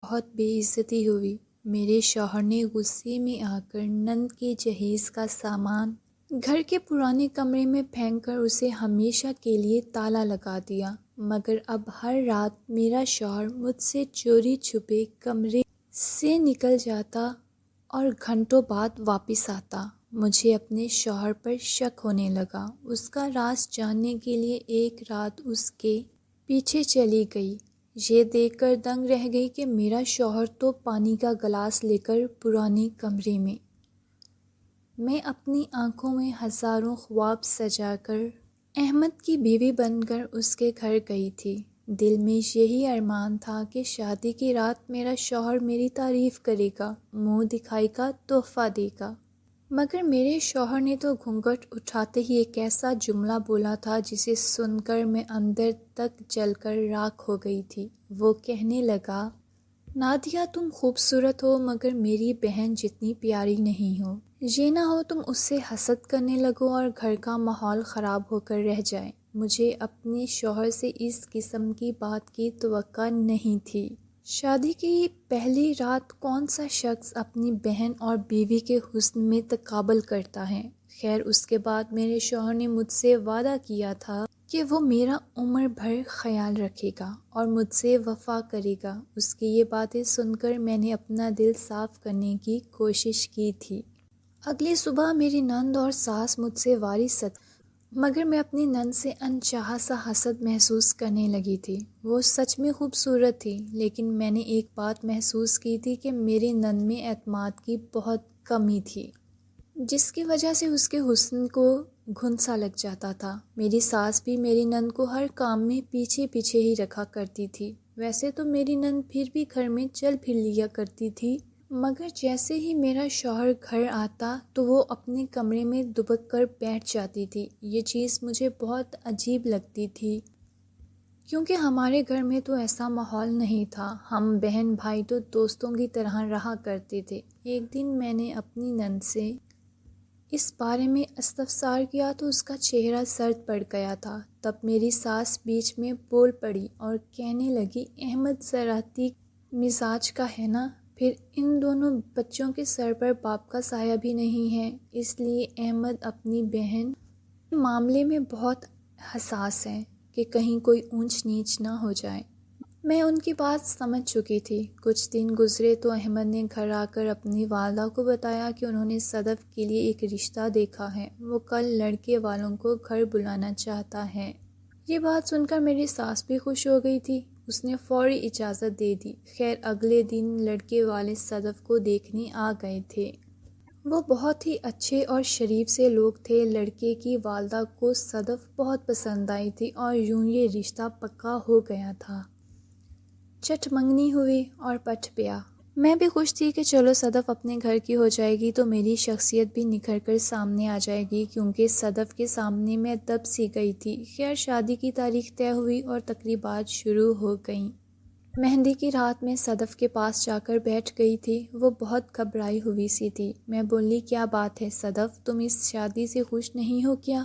بہت بے عزتی ہوئی۔ میرے شوہر نے غصے میں آ کر نند کے جہیز کا سامان گھر کے پرانے کمرے میں پھینک کر اسے ہمیشہ کے لیے تالا لگا دیا، مگر اب ہر رات میرا شوہر مجھ سے چوری چھپے کمرے سے نکل جاتا اور گھنٹوں بعد واپس آتا۔ مجھے اپنے شوہر پر شک ہونے لگا۔ اس کا راز جاننے کے لیے ایک رات اس کے پیچھے چلی گئی۔ یہ دیکھ کر دنگ رہ گئی کہ میرا شوہر تو پانی کا گلاس لے کر پرانے کمرے میں۔ میں اپنی آنکھوں میں ہزاروں خواب سجا کر احمد کی بیوی بن کر اس کے گھر گئی تھی۔ دل میں یہی ارمان تھا کہ شادی کی رات میرا شوہر میری تعریف کرے گا، منہ دکھائی کا تحفہ دے گا۔ مگر میرے شوہر نے تو گھونگھٹ اٹھاتے ہی ایک ایسا جملہ بولا تھا جسے سن کر میں اندر تک جل کر راکھ ہو گئی تھی۔ وہ کہنے لگا، نادیہ تم خوبصورت ہو مگر میری بہن جتنی پیاری نہیں ہو۔ یہ نہ ہو تم اس سے حسد کرنے لگو اور گھر کا ماحول خراب ہو کر رہ جائے۔ مجھے اپنے شوہر سے اس قسم کی بات کی توقع نہیں تھی۔ شادی کی پہلی رات کون سا شخص اپنی بہن اور بیوی کے حسن میں تقابل کرتا ہے؟ خیر اس کے بعد میرے شوہر نے مجھ سے وعدہ کیا تھا کہ وہ میرا عمر بھر خیال رکھے گا اور مجھ سے وفا کرے گا۔ اس کی یہ باتیں سن کر میں نے اپنا دل صاف کرنے کی کوشش کی تھی۔ اگلی صبح میری نند اور ساس مجھ سے وارث تھیں، مگر میں اپنی نند سے انچاہا سا حسد محسوس کرنے لگی تھی۔ وہ سچ میں خوبصورت تھی، لیکن میں نے ایک بات محسوس کی تھی کہ میری نند میں اعتماد کی بہت کمی تھی، جس کی وجہ سے اس کے حسن کو گھن سا لگ جاتا تھا۔ میری ساس بھی میری نند کو ہر کام میں پیچھے پیچھے ہی رکھا کرتی تھی۔ ویسے تو میری نند پھر بھی گھر میں چل پھر لیا کرتی تھی، مگر جیسے ہی میرا شوہر گھر آتا تو وہ اپنے کمرے میں دبک کر بیٹھ جاتی تھی۔ یہ چیز مجھے بہت عجیب لگتی تھی، کیونکہ ہمارے گھر میں تو ایسا ماحول نہیں تھا۔ ہم بہن بھائی تو دوستوں کی طرح رہا کرتے تھے۔ ایک دن میں نے اپنی نند سے اس بارے میں استفسار کیا تو اس کا چہرہ سرد پڑ گیا تھا۔ تب میری ساس بیچ میں بول پڑی اور کہنے لگی، احمد ذرا تیکھ مزاج کا ہے نا، پھر ان دونوں بچوں کے سر پر باپ کا سایہ بھی نہیں ہے، اس لیے احمد اپنی بہن کے معاملے میں بہت حساس ہے کہ کہیں کوئی اونچ نیچ نہ ہو جائے۔ میں ان کی بات سمجھ چکی تھی۔ کچھ دن گزرے تو احمد نے گھر آ کر اپنی والدہ کو بتایا کہ انہوں نے صدف کے لیے ایک رشتہ دیکھا ہے، وہ کل لڑکے والوں کو گھر بلانا چاہتا ہے۔ یہ بات سن کر میری ساس بھی خوش ہو گئی تھی، اس نے فوری اجازت دے دی۔ خیر اگلے دن لڑکے والے صدف کو دیکھنے آ گئے تھے۔ وہ بہت ہی اچھے اور شریف سے لوگ تھے۔ لڑکے کی والدہ کو صدف بہت پسند آئی تھی اور یوں یہ رشتہ پکا ہو گیا تھا۔ چٹ منگنی ہوئی اور پٹ بیاہ۔ میں بھی خوش تھی کہ چلو صدف اپنے گھر کی ہو جائے گی تو میری شخصیت بھی نکھر کر سامنے آ جائے گی، کیونکہ صدف کے سامنے میں دب سی گئی تھی۔ خیر شادی کی تاریخ طے ہوئی اور تقریبات شروع ہو گئیں۔ مہندی کی رات میں صدف کے پاس جا کر بیٹھ گئی تھی۔ وہ بہت گھبرائی ہوئی سی تھی۔ میں بولی، کیا بات ہے صدف، تم اس شادی سے خوش نہیں ہو کیا؟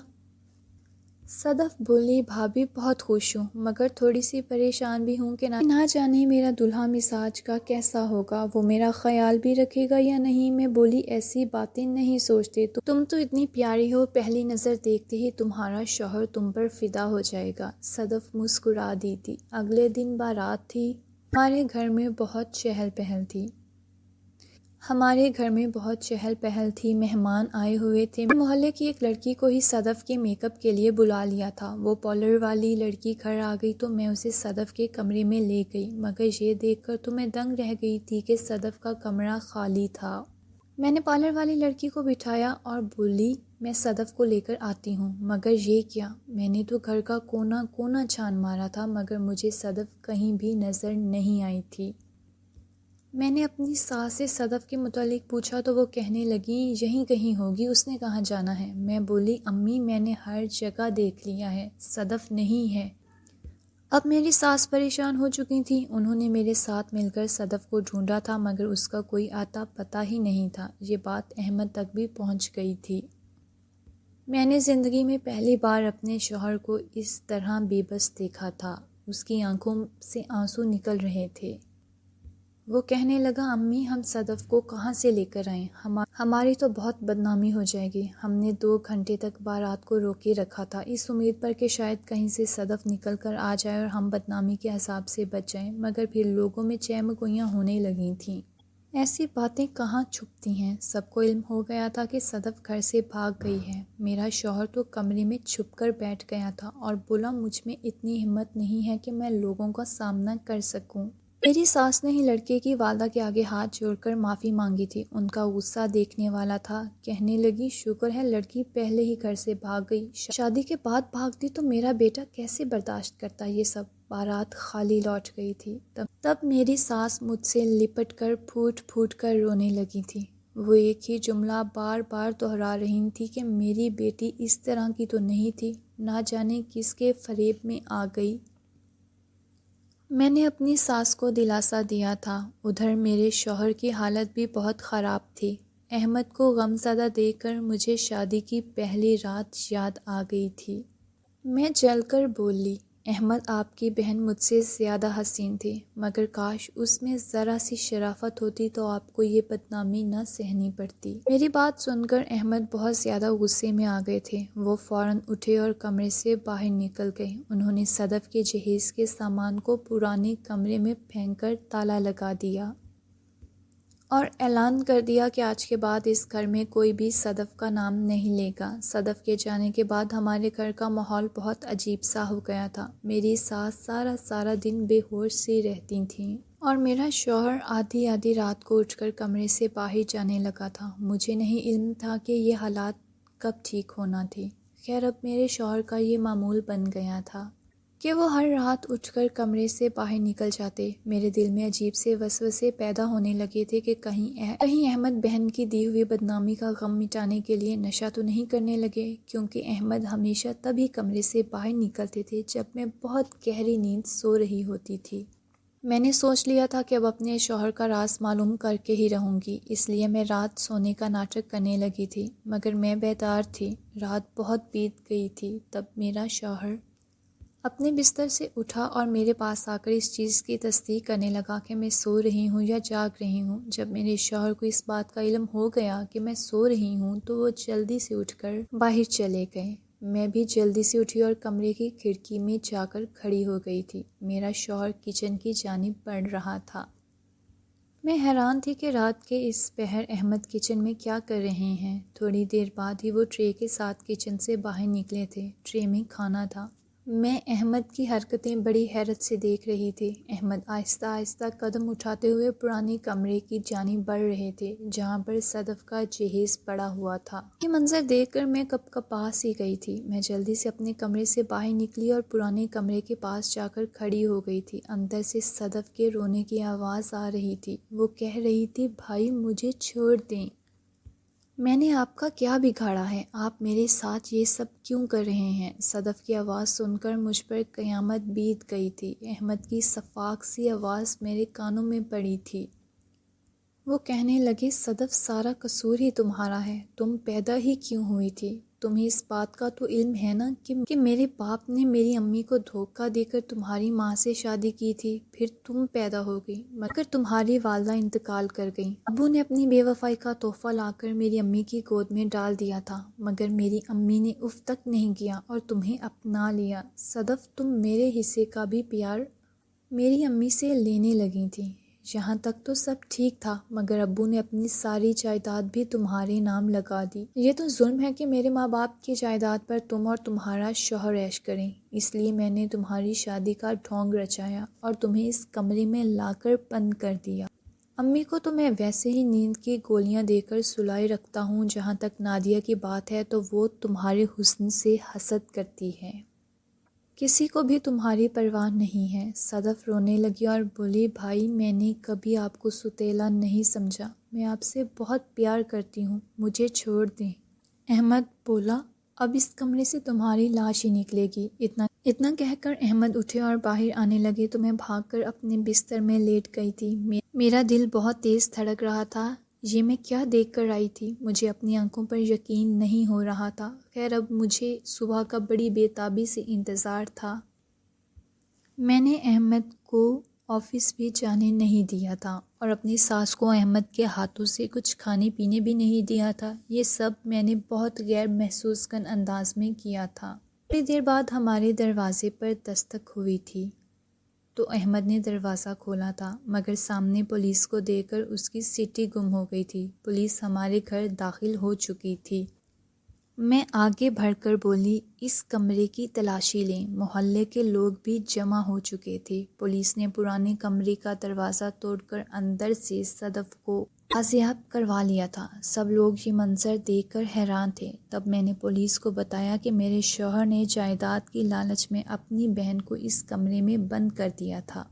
صدف بولی، بھابھی بہت خوش ہوں، مگر تھوڑی سی پریشان بھی ہوں کہ نہ جانے میرا دلہا مزاج کا کیسا ہوگا، وہ میرا خیال بھی رکھے گا یا نہیں۔ میں بولی، ایسی باتیں نہیں سوچتے، تم تو اتنی پیاری ہو، پہلی نظر دیکھتے ہی تمہارا شوہر تم پر فدا ہو جائے گا۔ صدف مسکرا دی تھی۔ اگلے دن بارات تھی۔ ہمارے گھر میں بہت چہل پہل تھی، مہمان آئے ہوئے تھے۔ محلے کی ایک لڑکی کو ہی صدف کے میک اپ کے لیے بلا لیا تھا۔ وہ پارلر والی لڑکی گھر آ گئی تو میں اسے صدف کے کمرے میں لے گئی، مگر یہ دیکھ کر تو میں دنگ رہ گئی تھی کہ صدف کا کمرہ خالی تھا۔ میں نے پارلر والی لڑکی کو بٹھایا اور بولی، میں صدف کو لے کر آتی ہوں، مگر یہ کیا؟ میں نے تو گھر کا کونا کونا چھان مارا تھا، مگر مجھے صدف کہیں بھی نظر نہیں آئی تھی۔ میں نے اپنی ساس سے صدف کے متعلق پوچھا تو وہ کہنے لگی، یہیں کہیں ہوگی، اس نے کہاں جانا ہے؟ میں بولی، امی میں نے ہر جگہ دیکھ لیا ہے، صدف نہیں ہے۔ اب میری ساس پریشان ہو چکی تھی۔ انہوں نے میرے ساتھ مل کر صدف کو ڈھونڈا تھا، مگر اس کا کوئی آتا پتہ ہی نہیں تھا۔ یہ بات احمد تک بھی پہنچ گئی تھی۔ میں نے زندگی میں پہلی بار اپنے شوہر کو اس طرح بے بس دیکھا تھا۔ اس کی آنکھوں سے آنسو نکل رہے تھے۔ وہ کہنے لگا امی ہم صدف کو کہاں سے لے کر آئیں، ہماری تو بہت بدنامی ہو جائے گی۔ ہم نے 2 گھنٹے تک بارات کو روکے رکھا تھا اس امید پر کہ شاید کہیں سے صدف نکل کر آ جائے اور ہم بدنامی کے عذاب سے بچ جائیں، مگر پھر لوگوں میں چہمگوئیاں ہونے لگی تھیں۔ ایسی باتیں کہاں چھپتی ہیں، سب کو علم ہو گیا تھا کہ صدف گھر سے بھاگ گئی ہے۔ میرا شوہر تو کمرے میں چھپ کر بیٹھ گیا تھا اور بولا مجھ میں اتنی ہمت نہیں ہے کہ میں لوگوں کا سامنا کر سکوں۔ میری ساس نے ہی لڑکے کی والدہ کے آگے ہاتھ جوڑ کر معافی مانگی تھی، ان کا غصہ دیکھنے والا تھا۔ کہنے لگی شکر ہے لڑکی پہلے ہی گھر سے بھاگ گئی، شادی کے بعد بھاگتی تو میرا بیٹا کیسے برداشت کرتا یہ سب۔ بارات خالی لوٹ گئی تھی۔ تب میری ساس مجھ سے لپٹ کر پھوٹ پھوٹ کر رونے لگی تھی۔ وہ ایک ہی جملہ بار بار دہرا رہی تھی کہ میری بیٹی اس طرح کی تو نہیں تھی، نہ جانے کس کے فریب میں آ گئی۔ میں نے اپنی ساس کو دلاسا دیا تھا۔ ادھر میرے شوہر کی حالت بھی بہت خراب تھی۔ احمد کو غم زدہ دیکھ کر مجھے شادی کی پہلی رات یاد آ گئی تھی۔ میں جل کر بولی احمد آپ کی بہن مجھ سے زیادہ حسین تھی، مگر کاش اس میں ذرا سی شرافت ہوتی تو آپ کو یہ بدنامی نہ سہنی پڑتی۔ میری بات سن کر احمد بہت زیادہ غصے میں آ گئے تھے۔ وہ فوراً اٹھے اور کمرے سے باہر نکل گئے۔ انہوں نے صدف کے جہیز کے سامان کو پرانے کمرے میں پھینک کر تالا لگا دیا اور اعلان کر دیا کہ آج کے بعد اس گھر میں کوئی بھی صدف کا نام نہیں لے گا۔ صدف کے جانے کے بعد ہمارے گھر کا ماحول بہت عجیب سا ہو گیا تھا۔ میری ساس سارا دن بے ہوش سی رہتی تھیں اور میرا شوہر آدھی رات کو اٹھ کر کمرے سے باہر جانے لگا تھا۔ مجھے نہیں علم تھا کہ یہ حالات کب ٹھیک ہونا تھے۔ خیر اب میرے شوہر کا یہ معمول بن گیا تھا کہ وہ ہر رات اٹھ کر کمرے سے باہر نکل جاتے۔ میرے دل میں عجیب سے وسوسے پیدا ہونے لگے تھے کہ کہیں احمد بہن کی دی ہوئی بدنامی کا غم مٹانے کے لیے نشہ تو نہیں کرنے لگے، کیونکہ احمد ہمیشہ تبھی کمرے سے باہر نکلتے تھے جب میں بہت گہری نیند سو رہی ہوتی تھی۔ میں نے سوچ لیا تھا کہ اب اپنے شوہر کا راز معلوم کر کے ہی رہوں گی، اس لیے میں رات سونے کا ناٹک کرنے لگی تھی، مگر میں بیدار تھی۔ رات بہت بیت گئی تھی۔ تب میرا شوہر اپنے بستر سے اٹھا اور میرے پاس آ کر اس چیز کی تصدیق کرنے لگا کہ میں سو رہی ہوں یا جاگ رہی ہوں۔ جب میرے شوہر کو اس بات کا علم ہو گیا کہ میں سو رہی ہوں تو وہ جلدی سے اٹھ کر باہر چلے گئے۔ میں بھی جلدی سے اٹھی اور کمرے کی کھڑکی میں جا کر کھڑی ہو گئی تھی۔ میرا شوہر کچن کی جانب بڑھ رہا تھا۔ میں حیران تھی کہ رات کے اس پہر احمد کچن میں کیا کر رہے ہیں۔ تھوڑی دیر بعد ہی وہ ٹرے کے ساتھ کچن سے باہر نکلے تھے۔ ٹرے میں کھانا تھا۔ میں احمد کی حرکتیں بڑی حیرت سے دیکھ رہی تھی۔ احمد آہستہ آہستہ قدم اٹھاتے ہوئے پرانے کمرے کی جانب بڑھ رہے تھے جہاں پر صدف کا جہیز پڑا ہوا تھا۔ یہ منظر دیکھ کر میں کپکپا سی گئی تھی۔ میں جلدی سے اپنے کمرے سے باہر نکلی اور پرانے کمرے کے پاس جا کر کھڑی ہو گئی تھی۔ اندر سے صدف کے رونے کی آواز آ رہی تھی۔ وہ کہہ رہی تھی بھائی مجھے چھوڑ دیں، میں نے آپ کا کیا بگاڑا ہے، آپ میرے ساتھ یہ سب کیوں کر رہے ہیں۔ صدف کی آواز سن کر مجھ پر قیامت بیت گئی تھی۔ احمد کی شفاق سی آواز میرے کانوں میں پڑی تھی۔ وہ کہنے لگے صدف سارا قصور ہی تمہارا ہے، تم پیدا ہی کیوں ہوئی تھی۔ تمہیں اس بات کا تو علم ہے نا کہ میرے باپ نے میری امی کو دھوکہ دے کر تمہاری ماں سے شادی کی تھی، پھر تم پیدا ہو گئی، مگر تمہاری والدہ انتقال کر گئیں۔ ابو نے اپنی بے وفائی کا تحفہ لا کر میری امی کی گود میں ڈال دیا تھا، مگر میری امی نے اف تک نہیں کیا اور تمہیں اپنا لیا۔ صدف تم میرے حصے کا بھی پیار میری امی سے لینے لگی تھی۔ یہاں تک تو سب ٹھیک تھا، مگر ابو نے اپنی ساری جائیداد بھی تمہارے نام لگا دی۔ یہ تو ظلم ہے کہ میرے ماں باپ کی جائیداد پر تم اور تمہارا شوہر عیش کریں، اس لیے میں نے تمہاری شادی کا ڈھونگ رچایا اور تمہیں اس کمرے میں لا کر بند کر دیا۔ امی کو تو میں ویسے ہی نیند کی گولیاں دے کر سلائے رکھتا ہوں۔ جہاں تک نادیہ کی بات ہے تو وہ تمہارے حسن سے حسد کرتی ہے، کسی کو بھی تمہاری پرواہ نہیں ہے۔ صدف رونے لگی اور بولی بھائی میں نے کبھی آپ کو ستیلا نہیں سمجھا، میں آپ سے بہت پیار کرتی ہوں، مجھے چھوڑ دیں۔ احمد بولا اب اس کمرے سے تمہاری لاش ہی نکلے گی۔ اتنا کہہ کر احمد اٹھے اور باہر آنے لگے تو میں بھاگ کر اپنے بستر میں لیٹ گئی تھی۔ میرا دل بہت تیز دھڑک رہا تھا۔ یہ میں کیا دیکھ کر آئی تھی، مجھے اپنی آنکھوں پر یقین نہیں ہو رہا تھا۔ خیر اب مجھے صبح کا بڑی بے تابی سے انتظار تھا۔ میں نے احمد کو آفس بھی جانے نہیں دیا تھا اور اپنی ساس کو احمد کے ہاتھوں سے کچھ کھانے پینے بھی نہیں دیا تھا۔ یہ سب میں نے بہت غیر محسوس کن انداز میں کیا تھا۔ تھوڑی دیر بعد ہمارے دروازے پر دستک ہوئی تھی تو احمد نے دروازہ کھولا تھا، مگر سامنے پولیس کو دیکھ کر اس کی سیٹی گم ہو گئی تھی۔ پولیس ہمارے گھر داخل ہو چکی تھی۔ میں آگے بڑھ کر بولی، اس کمرے کی تلاشی لیں۔ محلے کے لوگ بھی جمع ہو چکے تھے۔ پولیس نے پرانے کمرے کا دروازہ توڑ کر اندر سے صدف کو بازیاب کروا لیا تھا۔ سب لوگ یہ منظر دیکھ کر حیران تھے۔ تب میں نے پولیس کو بتایا کہ میرے شوہر نے جائیداد کی لالچ میں اپنی بہن کو اس کمرے میں بند کر دیا تھا۔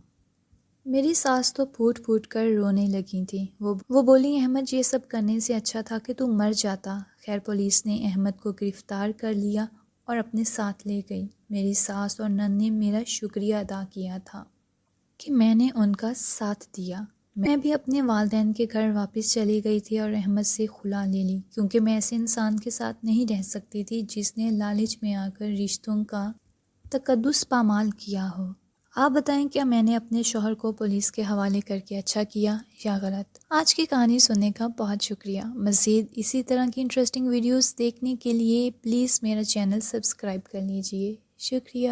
میری ساس تو پھوٹ پھوٹ کر رونے لگی تھی۔ وہ بولی، احمد یہ سب کرنے سے اچھا تھا کہ تو مر جاتا۔ خیر پولیس نے احمد کو گرفتار کر لیا اور اپنے ساتھ لے گئی۔ میری ساس اور نند نے میرا شکریہ ادا کیا تھا کہ میں نے ان کا ساتھ دیا۔ میں بھی اپنے والدین کے گھر واپس چلی گئی تھی اور احمد سے خلا لے لی، کیونکہ میں ایسے انسان کے ساتھ نہیں رہ سکتی تھی جس نے لالچ میں آ کر رشتوں کا تقدس پامال کیا ہو۔ آپ بتائیں، کیا میں نے اپنے شوہر کو پولیس کے حوالے کر کے اچھا کیا یا غلط؟ آج کی کہانی سننے کا بہت شکریہ۔ مزید اسی طرح کی انٹرسٹنگ ویڈیوز دیکھنے کے لیے پلیز میرا چینل سبسکرائب کر لیجئے۔ شکریہ۔